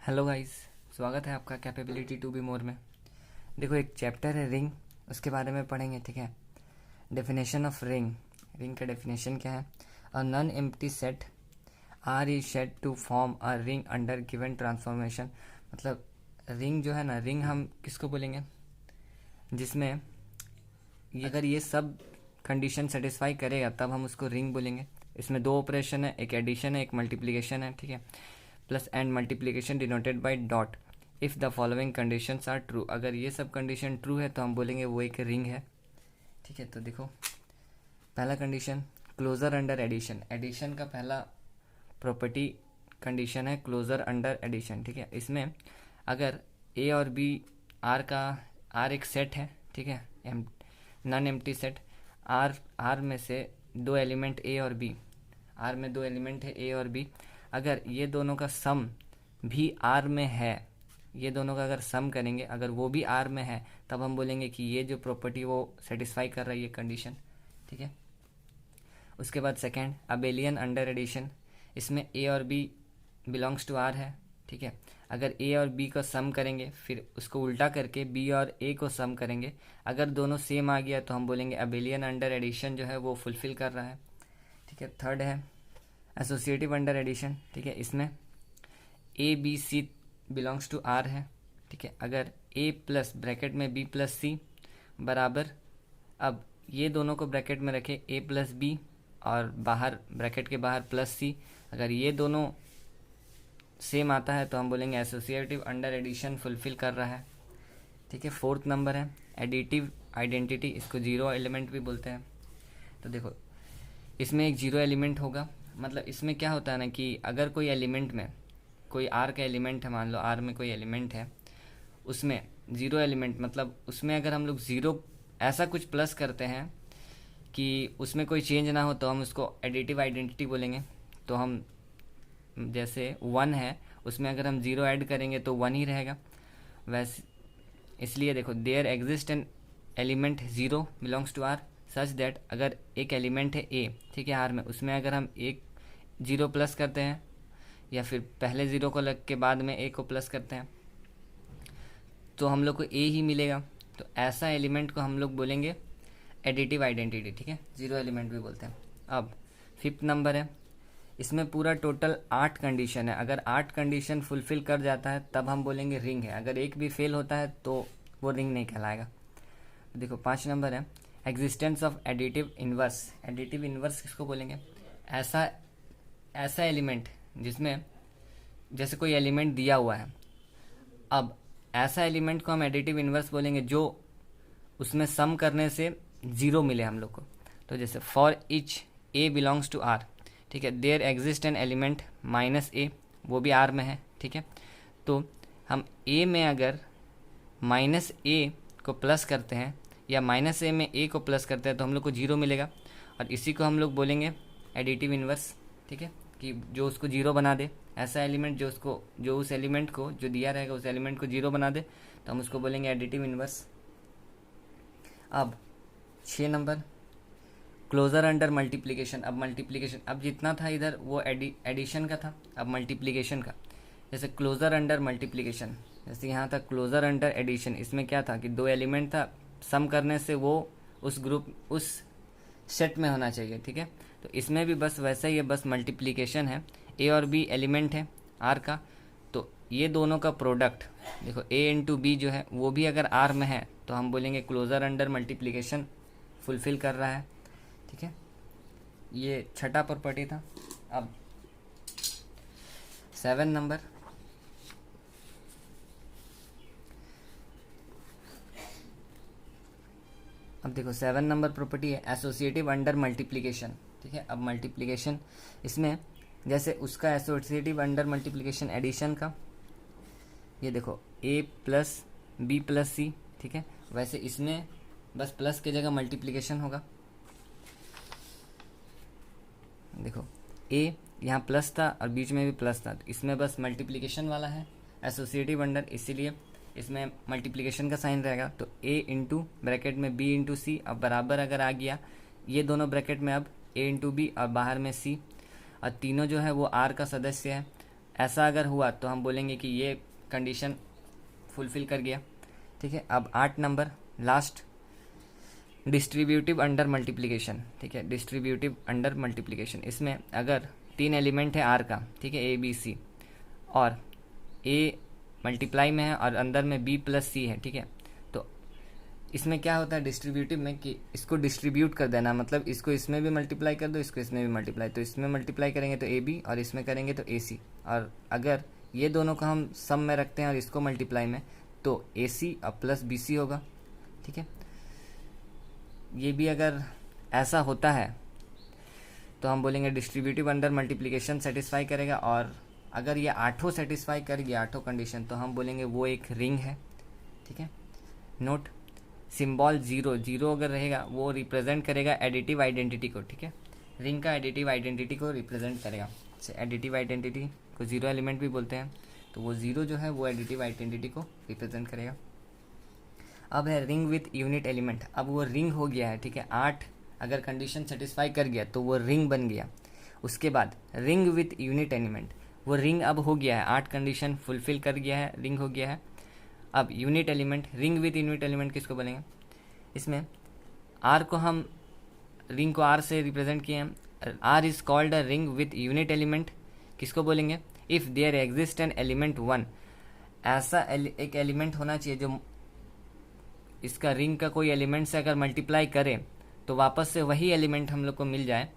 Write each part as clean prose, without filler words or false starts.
Hello guys, स्वागत है आपका कैपेबिलिटी टू बी मोर में। देखो, एक चैप्टर है रिंग, उसके बारे में पढ़ेंगे। ठीक है। Definition of ring. रिंग का डेफिनेशन क्या है? A non empty set R is said to form a ring under given transformation. मतलब रिंग जो है ना, रिंग हम किसको बोलेंगे? जिसमें अगर ये सब कंडीशन सेटिस्फाई करेगा तब हम उसको रिंग बोलेंगे। इसमें दो ऑपरेशन है, एक एडिशन है, एक मल्टीप्लिकेशन है। ठीक है। Plus and multiplication denoted by dot if the following conditions are true. अगर ये सब कंडीशन ट्रू है तो हम बोलेंगे वो एक रिंग है। ठीक है। तो देखो, पहला condition closure under addition. Addition का पहला प्रॉपर्टी कंडीशन है क्लोजर अंडर एडिशन। ठीक है। इसमें अगर ए और बी आर एक सेट है। ठीक है। नॉन एम्प्टी सेट आर में से दो एलिमेंट ए और बी, आर में दो एलिमेंट है ए और बी। अगर ये दोनों का सम भी आर में है, ये दोनों का अगर सम करेंगे, अगर वो भी आर में है, तब हम बोलेंगे कि ये जो प्रॉपर्टी वो सेटिस्फाई कर रहा है ये कंडीशन। ठीक है। उसके बाद सेकेंड अबेलियन अंडर एडिशन। इसमें ए और बी बिलोंग्स टू आर है। ठीक है। अगर ए और बी को सम करेंगे, फिर उसको उल्टा करके बी और ए को सम करेंगे, अगर दोनों सेम आ गया तो हम बोलेंगे अबेलियन अंडर एडिशन जो है वो फुलफिल कर रहा है। ठीक है। थर्ड है एसोसिएटिव अंडर एडिशन। ठीक है। इसमें A B C belongs to R है। ठीक है। अगर ए प्लस ब्रैकेट में बी प्लस सी बराबर, अब ये दोनों को ब्रैकेट में रखे ए प्लस बी और बाहर ब्रैकेट के बाहर प्लस सी, अगर ये दोनों सेम आता है तो हम बोलेंगे एसोसिएटिव अंडर एडिशन फुलफिल कर रहा है। ठीक है। फोर्थ नंबर है एडिटिव आइडेंटिटी। इसको जीरो एलिमेंट भी बोलते हैं। तो देखो, इसमें एक जीरो एलिमेंट होगा। मतलब इसमें क्या होता है ना कि अगर कोई एलिमेंट में कोई आर का एलिमेंट है, मान लो आर में कोई एलिमेंट है, उसमें जीरो एलिमेंट, मतलब उसमें अगर हम लोग जीरो ऐसा कुछ प्लस करते हैं कि उसमें कोई चेंज ना हो तो हम उसको एडिटिव आइडेंटिटी बोलेंगे। तो हम जैसे वन है, उसमें अगर हम जीरो ऐड करेंगे तो वन ही रहेगा। वैसे इसलिए देखो, there exist an element zero belongs to R such that, अगर एक एलिमेंट है ए, ठीक है, आर में, उसमें अगर हम एक जीरो प्लस करते हैं या फिर पहले जीरो को लग के बाद में ए को प्लस करते हैं तो हम लोग को ए ही मिलेगा। तो ऐसा एलिमेंट को हम लोग बोलेंगे एडिटिव आइडेंटिटी। ठीक है। जीरो एलिमेंट भी बोलते हैं। अब फिफ्थ नंबर है, इसमें पूरा टोटल 8 कंडीशन है। अगर 8 कंडीशन फुलफिल कर जाता है तब हम बोलेंगे रिंग है। अगर एक भी फेल होता है तो वो रिंग नहीं कहलाएगा। देखो 5 नंबर है existence of additive inverse. Additive inverse किसको बोलेंगे? ऐसा एलिमेंट जिसमें जैसे कोई एलिमेंट दिया हुआ है, अब ऐसा एलिमेंट को हम एडिटिव इन्वर्स बोलेंगे जो उसमें सम करने से जीरो मिले हम लोग को। तो जैसे for each a belongs to R, ठीक है, there exist an element minus a, वो भी आर में है। ठीक है। तो हम ए में अगर माइनस ए को प्लस करते हैं या माइनस ए में ए को प्लस करते हैं तो हम लोग को जीरो मिलेगा, और इसी को हम लोग बोलेंगे एडिटिव इन्वर्स। ठीक है। कि जो उसको जीरो बना दे, ऐसा एलिमेंट जो उस एलिमेंट को जो दिया रहेगा उस एलिमेंट को जीरो बना दे तो हम उसको बोलेंगे एडिटिव इन्वर्स। अब 6 नंबर क्लोजर अंडर मल्टीप्लिकेशन। अब मल्टीप्लिकेशन, अब जितना था इधर वो एडिशन का था, अब मल्टीप्लिकेशन का। जैसे क्लोजर अंडर मल्टीप्लिकेशन, जैसे यहाँ था क्लोजर अंडर एडिशन। इसमें क्या था कि दो एलिमेंट था, सम करने से वो उस ग्रुप उस सेट में होना चाहिए। ठीक है। तो इसमें भी बस वैसा ही है, बस मल्टीप्लिकेशन है। ए और बी एलिमेंट है आर का, तो ये दोनों का प्रोडक्ट देखो ए इंटू बी जो है वो भी अगर आर में है तो हम बोलेंगे क्लोजर अंडर मल्टीप्लिकेशन फुलफिल कर रहा है। ठीक है। ये छठा प्रॉपर्टी था। अब 7 नंबर, अब देखो 7 नंबर प्रॉपर्टी है एसोसिएटिव अंडर मल्टीप्लिकेशन। ठीक है। अब मल्टीप्लिकेशन, इसमें जैसे उसका एसोसिएटिव अंडर मल्टीप्लिकेशन एडिशन का, ये देखो ए प्लस बी प्लस सी, ठीक है, वैसे इसमें बस प्लस की जगह मल्टीप्लिकेशन होगा। देखो ए यहाँ प्लस था और बीच में भी प्लस था, तो इसमें बस मल्टीप्लिकेशन वाला है एसोसिएटिव अंडर, इसीलिए इसमें मल्टीप्लिकेशन का साइन रहेगा। तो ए इंटू ब्रैकेट में बी इंटू सी, अब बराबर अगर आ गया, ये दोनों ब्रैकेट में अब ए इंटू बी और बाहर में सी, और तीनों जो है वो आर का सदस्य है। ऐसा अगर हुआ तो हम बोलेंगे कि ये कंडीशन फुलफिल कर गया। ठीक है, अब 8 number last, distributive under multiplication. ठीक है, डिस्ट्रीब्यूटिव अंडर मल्टीप्लिकेशन, इसमें अगर 3 एलिमेंट है आर का, ठीक है, ए बी सी, और ए मल्टीप्लाई में है और अंदर में बी प्लस सी है, ठीक है, तो इसमें क्या होता है डिस्ट्रीब्यूटिव में कि इसको डिस्ट्रीब्यूट कर देना, मतलब इसको इसमें भी मल्टीप्लाई कर दो, इसको इसमें भी मल्टीप्लाई, तो इसमें मल्टीप्लाई करेंगे तो ए बी और इसमें करेंगे तो ए सी, और अगर ये दोनों को हम सम में रखते हैं और इसको मल्टीप्लाई में तो ए सी और प्लस बी सी होगा। ठीक है, ये भी अगर ऐसा होता है तो हम बोलेंगे डिस्ट्रीब्यूटिव अंडर मल्टीप्लिकेशन सेटिस्फाई करेगा, और अगर ये 8 सेटिस्फाई कर गया 8 कंडीशन तो हम बोलेंगे वो एक रिंग है। ठीक है, नोट सिंबल 0 अगर रहेगा वो रिप्रेजेंट करेगा एडिटिव आइडेंटिटी को। ठीक है, रिंग का एडिटिव आइडेंटिटी को रिप्रेजेंट करेगा। एडिटिव आइडेंटिटी को 0 एलिमेंट भी बोलते हैं, तो वो 0 जो है वो एडिटिव आइडेंटिटी को रिप्रेजेंट करेगा। अब है रिंग विथ यूनिट एलिमेंट, अब वो रिंग हो गया है। ठीक है, 8 अगर कंडीशन सेटिस्फाई कर गया तो वो रिंग बन गया। उसके बाद रिंग विथ यूनिट एलिमेंट, वो रिंग अब हो गया है, 8 कंडीशन फुलफिल कर गया है, रिंग हो गया है। अब unit element, ring with unit element किसको बोलेंगे, इसमें आर को हम रिंग को आर से रिप्रेजेंट किए हैं, R is called a ring with unit element, किसको बोलेंगे, if there exist an element 1, ऐसा एक एलिमेंट होना चाहिए जो इसका रिंग का कोई एलिमेंट से अगर मल्टीप्लाई करे तो वापस से वही एलिमेंट हम लोग को मिल जाए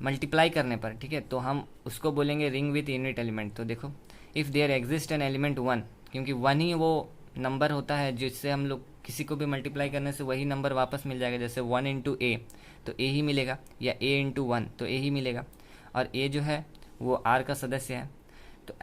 मल्टीप्लाई करने पर। ठीक है, तो हम उसको बोलेंगे रिंग विथ यूनिट एलिमेंट। तो देखो, if there exist an element 1, क्योंकि 1 ही वो नंबर होता है जिससे हम लोग किसी को भी मल्टीप्लाई करने से वही नंबर वापस मिल जाएगा। जैसे 1 इंटू ए तो ए ही मिलेगा, या ए इंटू 1 तो ए ही मिलेगा, और ए जो है वो आर का सदस्य है, तो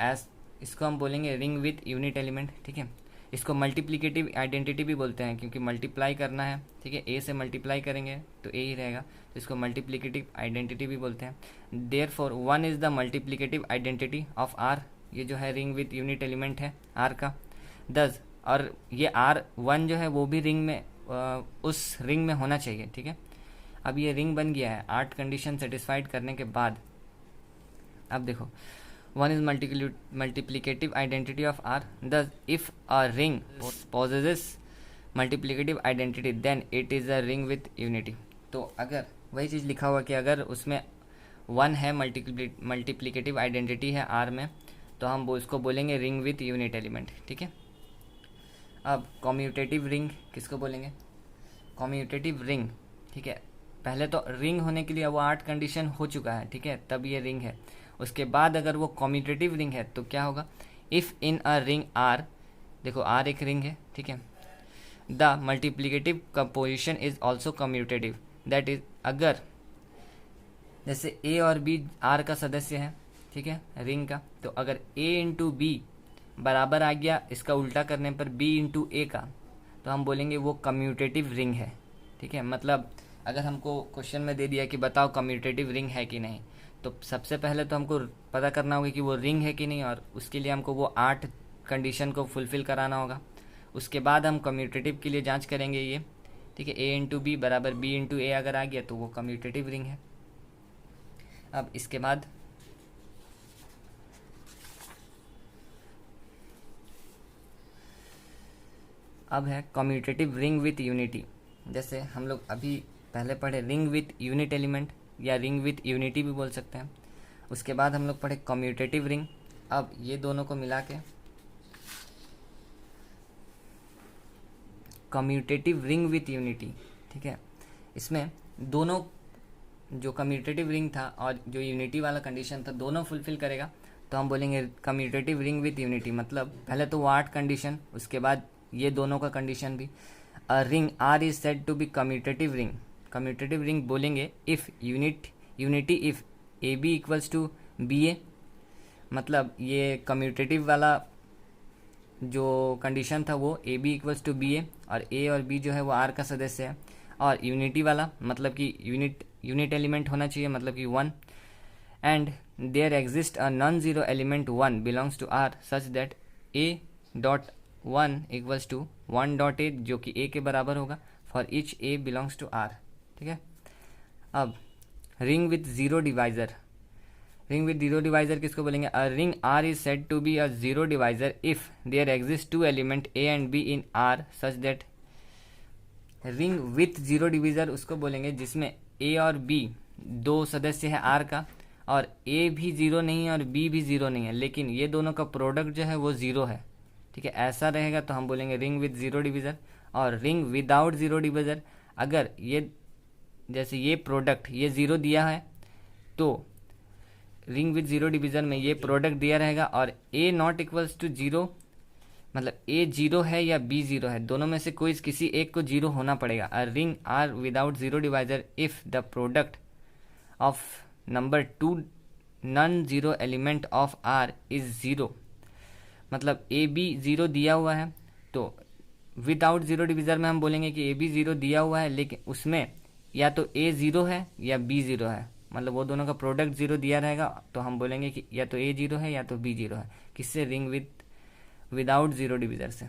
इसको हम बोलेंगे रिंग विथ यूनिट एलिमेंट। ठीक है, इसको मल्टीप्लिकेटिव आइडेंटिटी भी बोलते हैं, क्योंकि मल्टीप्लाई करना है। ठीक है, ए से मल्टीप्लाई करेंगे तो ए ही रहेगा, तो इसको मल्टीप्लिकेटिव आइडेंटिटी भी बोलते हैं। Therefore 1 is the multiplicative identity of R, ये जो है रिंग विथ यूनिट एलिमेंट है आर का। दस, और ये आर 1 जो है वो भी रिंग में उस रिंग में होना चाहिए। ठीक है, अब ये रिंग बन गया है 8 कंडीशन सेटिस्फाइड करने के बाद। अब देखो, 1 is multiplicative identity of R. Thus, if a ring possesses multiplicative identity, then it is a ring with unity. तो अगर वही चीज़ लिखा हुआ कि अगर उसमें 1 है, मल्टीप्लिकेटिव आइडेंटिटी है R में, तो हम उसको बोलेंगे रिंग विथ यूनिट एलिमेंट। ठीक है, अब कॉम्यूटेटिव रिंग किसको बोलेंगे, कॉम्यूटेटिव रिंग। ठीक है, पहले तो रिंग होने के लिए वो 8 कंडीशन हो चुका है। ठीक है, तब ये रिंग है। उसके बाद अगर वो कॉम्यूटेटिव रिंग है तो क्या होगा, if in a ring R, देखो आर एक रिंग है। ठीक है, the multiplicative composition is also commutative, that is अगर जैसे ए और बी आर का सदस्य है, ठीक है, रिंग का, तो अगर ए इंटू बी बराबर आ गया इसका उल्टा करने पर बी इंटू ए का, तो हम बोलेंगे वो कम्यूटेटिव रिंग है। ठीक है, मतलब अगर हमको क्वेश्चन में दे दिया कि बताओ कम्यूटेटिव रिंग है कि नहीं, तो सबसे पहले तो हमको पता करना होगा कि वो रिंग है कि नहीं, और उसके लिए हमको वो 8 कंडीशन को फुलफिल कराना होगा। उसके बाद हम कम्यूटेटिव के लिए जांच करेंगे ये। ठीक है, ए इंटू बी बराबर बी इंटू ए अगर आ गया तो वो कम्यूटेटिव रिंग है। अब इसके बाद अब है कम्यूटेटिव रिंग विथ यूनिटी। जैसे हम लोग अभी पहले पढ़े रिंग विथ यूनिट एलिमेंट या रिंग विथ यूनिटी भी बोल सकते हैं। उसके बाद हम लोग पढ़े कम्यूटेटिव रिंग। अब ये दोनों को मिला के कम्यूटेटिव रिंग विथ यूनिटी। ठीक है, इसमें दोनों जो कम्यूटेटिव रिंग था और जो यूनिटी वाला कंडीशन था दोनों फुलफिल करेगा, तो हम बोलेंगे कम्यूटेटिव रिंग विथ यूनिटी। मतलब पहले तो वो 8 कंडीशन, उसके बाद ये दोनों का कंडीशन भी। A ring R is said to be commutative ring. Commutative ring बोलेंगे if unity if a b equals to b a. मतलब ये कम्यूटेटिव वाला जो कंडीशन था वो a b equals to b a, और बी जो है वो आर का सदस्य है। और यूनिटी वाला मतलब कि यूनिट एलिमेंट होना चाहिए, मतलब कि 1, and there exist a non zero element 1 belongs to R such that A dot 1 equals to 1 dot A, जो कि ए के बराबर होगा for each A belongs to R. ठीक है, अब ring with zero divisor, ring with zero divisor किसको बोलेंगे? A ring R is said to be a zero divisor if there exist two element A and B in are such that, ring with zero divisor उसको बोलेंगे जिसमें ए और B दो सदस्य है R का, और ए भी जीरो नहीं है और बी भी जीरो नहीं है, लेकिन ये दोनों का प्रोडक्ट जो है वो जीरो है। ठीक है, ऐसा रहेगा तो हम बोलेंगे रिंग विथ जीरो डिविजर। और रिंग विदाउट जीरो डिविजर, अगर ये जैसे ये प्रोडक्ट ये जीरो दिया है तो रिंग विथ जीरो डिविजन में ये प्रोडक्ट दिया रहेगा, और ए नॉट इक्वल्स टू जीरो मतलब ए जीरो है या बी जीरो है, दोनों में से कोई किसी एक को जीरो होना पड़ेगा। A ring R without zero divisor if the product of number two non zero element of R is zero, मतलब ए बी जीरो दिया हुआ है तो विदाउट जीरो डिविजर में हम बोलेंगे कि ए बी जीरो दिया हुआ है, लेकिन उसमें या तो ए जीरो है या बी जीरो है, मतलब वो दोनों का प्रोडक्ट जीरो दिया रहेगा, तो हम बोलेंगे कि या तो ए जीरो है या तो बी जीरो है। किससे? रिंग विदाउट जीरो डिविजर से।